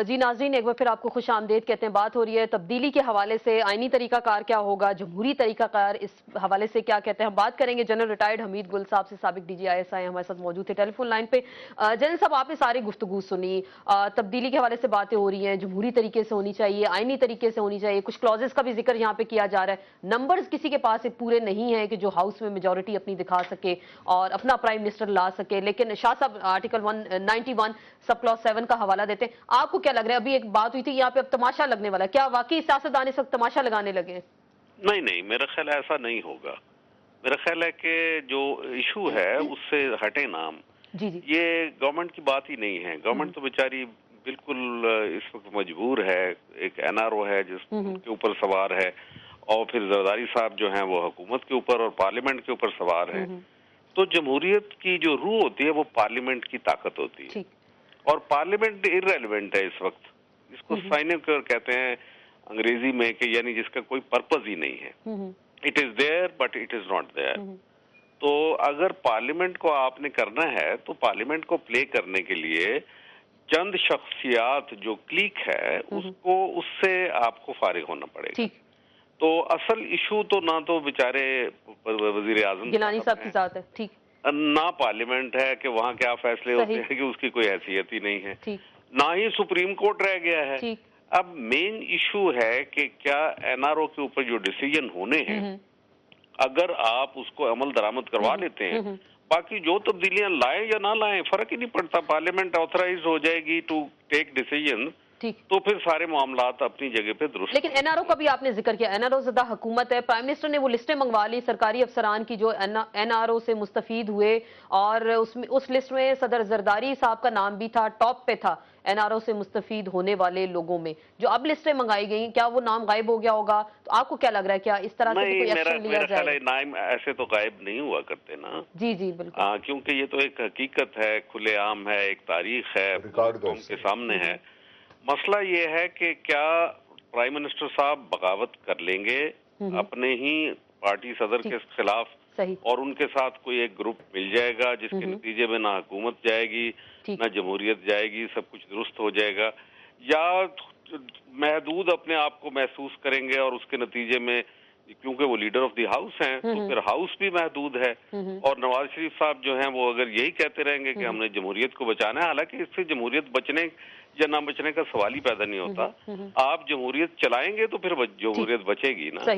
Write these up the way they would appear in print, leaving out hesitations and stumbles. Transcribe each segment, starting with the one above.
جی ناظرین، ایک بار پھر آپ کو خوش آمدید کہتے ہیں۔ بات ہو رہی ہے تبدیلی کے حوالے سے، آئینی طریقہ کار کیا ہوگا، جمہوری طریقہ کار اس حوالے سے کیا کہتے ہیں۔ ہم بات کریں گے جنرل ریٹائرڈ حمید گل صاحب سے، سابق D G I S I ہمارے ساتھ موجود تھے ٹیلی فون لائن پہ۔ جنرل صاحب، آپ نے ساری گفتگو سنی، تبدیلی کے حوالے سے باتیں ہو رہی ہیں، جمہوری طریقے سے ہونی چاہیے، آئینی طریقے سے ہونی چاہیے، کچھ کلوزز کا بھی ذکر یہاں پہ کیا جا رہا ہے۔ نمبرز کسی کے پاس پورے نہیں ہیں کہ جو ہاؤس میں میجورٹی اپنی دکھا سکے اور اپنا پرائم منسٹر لا سکے، لیکن شاہ صاحب آرٹیکل 191 سب کلاس 7 کا حوالہ دیتے ہیں۔ آپ کو کیا لگ رہا ہے؟ ابھی ایک بات ہوئی تھی یہاں پہ، اب تماشا لگنے والا ہے، کیا واقعی سیاستدان اس وقت تماشا لگانے لگے ہیں؟ نہیں، میرا خیال ہے ایسا نہیں ہوگا۔ میرا خیال ہے کہ جو ایشو ہے اس سے ہٹیں نام، جی جی، یہ گورنمنٹ کی بات ہی نہیں ہے۔ گورنمنٹ تو بیچاری بالکل اس وقت مجبور ہے، ایک این آر او ہے جس کے اوپر سوار ہے، اور پھر زرداری صاحب جو ہیں وہ حکومت کے اوپر اور پارلیمنٹ کے اوپر سوار ہیں۔ تو جمہوریت کی جو روح ہوتی ہے وہ پارلیمنٹ کی طاقت ہوتی ہے، اور پارلیمنٹ ارریلیونٹ ہے اس وقت، جس کو سائنیکر کہتے ہیں انگریزی میں، کہ یعنی جس کا کوئی پرپز ہی نہیں ہے۔ It is there but it is not there. تو اگر پارلیمنٹ کو آپ نے کرنا ہے تو پارلیمنٹ کو پلے کرنے کے لیے چند شخصیات جو کلیک ہے اس سے آپ کو فارغ ہونا پڑے گا۔ تو اصل ایشو تو نہ تو بیچارے وزیر اعظم گیلانی صاحب کی ذات ہے، ٹھیک، نہ پارلیمنٹ ہے کہ وہاں کیا فیصلے ہوتے ہیں کہ اس کی کوئی حیثیت ہی نہیں ہے، نہ ہی سپریم کورٹ رہ گیا ہے۔ اب مین ایشو ہے کہ کیا این آر او کے اوپر جو ڈیسیجن ہونے ہیں، اگر آپ اس کو عمل درآمد کروا لیتے ہیں، باقی جو تبدیلیاں لائیں یا نہ لائیں فرق ہی نہیں پڑتا، پارلیمنٹ آتھرائز ہو جائے گی ٹو ٹیک ڈیسیجن، تو پھر سارے معاملات اپنی جگہ پہ درست۔ لیکن این آر او کا بھی آپ نے ذکر کیا، این آر او زدہ حکومت ہے، پرائم منسٹر نے وہ لسٹیں منگوا لی سرکاری افسران کی جو این آر او سے مستفید ہوئے، اور اس لسٹ میں صدر زرداری صاحب کا نام بھی تھا، ٹاپ پہ تھا این آر او سے مستفید ہونے والے لوگوں میں۔ جو اب لسٹیں منگائی گئیں، کیا وہ نام غائب ہو گیا ہوگا؟ تو آپ کو کیا لگ رہا ہے، کیا اس طرح سے کوئی ایکشن لیا جائے؟ میرا نام ایسے تو غائب نہیں ہوا کرتے نا۔ جی جی بالکل، کیونکہ یہ تو ایک حقیقت ہے، کھلے عام ہے، ایک تاریخ ہے، قوم کے سامنے ہے۔ مسئلہ یہ ہے کہ کیا پرائم منسٹر صاحب بغاوت کر لیں گے اپنے ہی پارٹی صدر کے خلاف، اور ان کے ساتھ کوئی ایک گروپ مل جائے گا جس کے نتیجے میں نہ حکومت جائے گی نہ جمہوریت جائے گی، سب کچھ درست ہو جائے گا، یا محدود اپنے آپ کو محسوس کریں گے اور اس کے نتیجے میں، کیونکہ وہ لیڈر آف دی ہاؤس ہیں تو پھر ہاؤس بھی محدود ہے، اور نواز شریف صاحب جو ہیں وہ اگر یہی کہتے رہیں گے کہ ہم نے جمہوریت کو بچانا ہے، حالانکہ اس سے جمہوریت بچنے یا نہ بچنے کا سوال ہی پیدا نہیں ہوتا۔ آپ جمہوریت چلائیں گے تو پھر جمہوریت بچے گی نا،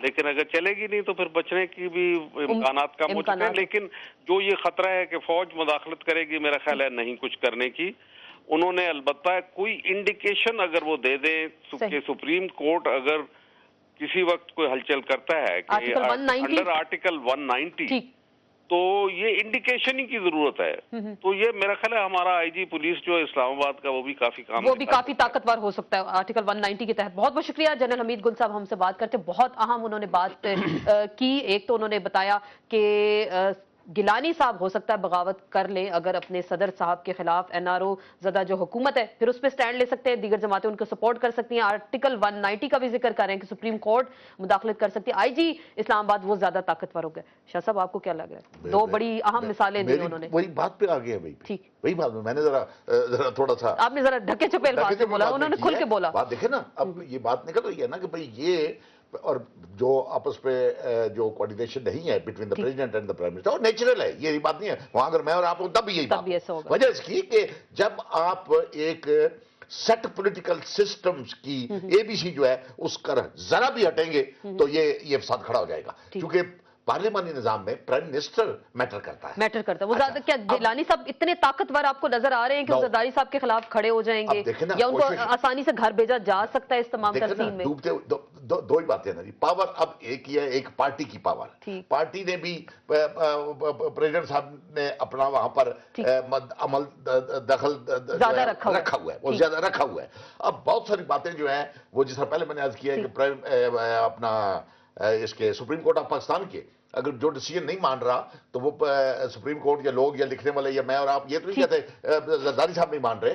لیکن اگر چلے گی نہیں تو پھر بچنے کی بھی امکانات کم ہو چکے ہیں۔ لیکن جو یہ خطرہ ہے کہ فوج مداخلت کرے گی، میرا خیال ہے نہیں کچھ کرنے کی۔ انہوں نے البتہ کوئی انڈیکیشن اگر وہ دے دیں کہ سپریم کورٹ اگر کسی وقت کوئی ہلچل کرتا ہے کہ انڈر آرٹیکل 190، تو یہ انڈیکیشن ہی کی ضرورت ہے۔ تو یہ میرا خیال ہے ہمارا آئی جی پولیس جو اسلام آباد کا وہ بھی کافی طاقتور ہو سکتا ہے آرٹیکل 190 کے تحت۔ بہت بہت شکریہ جنرل حمید گل صاحب، ہم سے بات کرتے، بہت اہم انہوں نے بات کی۔ ایک تو انہوں نے بتایا کہ گیلانی صاحب ہو سکتا ہے بغاوت کر لیں اگر اپنے صدر صاحب کے خلاف، این آر او زدہ جو حکومت ہے پھر اس پہ سٹینڈ لے سکتے ہیں، دیگر جماعتیں ان کو سپورٹ کر سکتی ہیں۔ آرٹیکل 190 کا بھی ذکر کر رہے ہیں کہ سپریم کورٹ مداخلت کر سکتی ہے۔ آئی جی اسلام آباد وہ زیادہ طاقتور ہو گئے۔ شاہ صاحب آپ کو کیا لگ رہا ہے؟ دو بڑی اہم مثالیں دی انہوں نے۔ وہی بات پہ آگے ہے بھائی، ٹھیک وہی بات میں نے ذرا تھوڑا سا، آپ نے ذرا ڈھکے چھپے الفاظ میں بولا، انہوں نے کھل کے بولا۔ بات دیکھیں نا، اب یہ بات نکل رہی ہے نا کہ بھائی یہ، اور جو آپس پہ جو کوارڈینیشن نہیں ہے between the president and the prime minister, وہ نیچرل ہے، یہ بات نہیں ہے۔ وہاں اگر میں اور آپ ہوں تب بھی یہی بات ہوگا۔ وجہ اس کی کہ جب آپ ایک سیٹ پولیٹیکل سسٹمز کی اے بی سی جو ہے اس کا ذرا بھی ہٹیں گے تو یہ فساد کھڑا ہو جائے گا، کیونکہ پارلیمانی نظام میں پرائم منسٹر میٹر کرتا ہے۔ وہ زیادہ کیا گیلانی صاحب اتنے طاقتور آپ کو نظر آ رہے ہیں کہ زرداری صاحب کے خلاف کھڑے ہو جائیں گے، یا ان کو آسانی سے گھر بھیجا جا سکتا ہے اس تمام ترسیم میں؟ دو ہی باتیں نا جی، پاور اب ایک ہی ہے، ایک پارٹی کی پاور، پارٹی نے بھی، پریزیڈنٹ صاحب نے اپنا وہاں پر عمل دخل رکھا ہوا ہے، وہ زیادہ رکھا ہوا ہے۔ اب بہت ساری باتیں جو ہیں وہ جس طرح پہلے میں نے عرض کیا ہے کہ اپنا اس کے سپریم کورٹ آف پاکستان کے اگر جو ڈیسیجن نہیں مان رہا تو وہ سپریم کورٹ یا لوگ یا لکھنے والے یا میں اور آپ یہ تو نہیں کہتے زرداری صاحب نہیں مان رہے،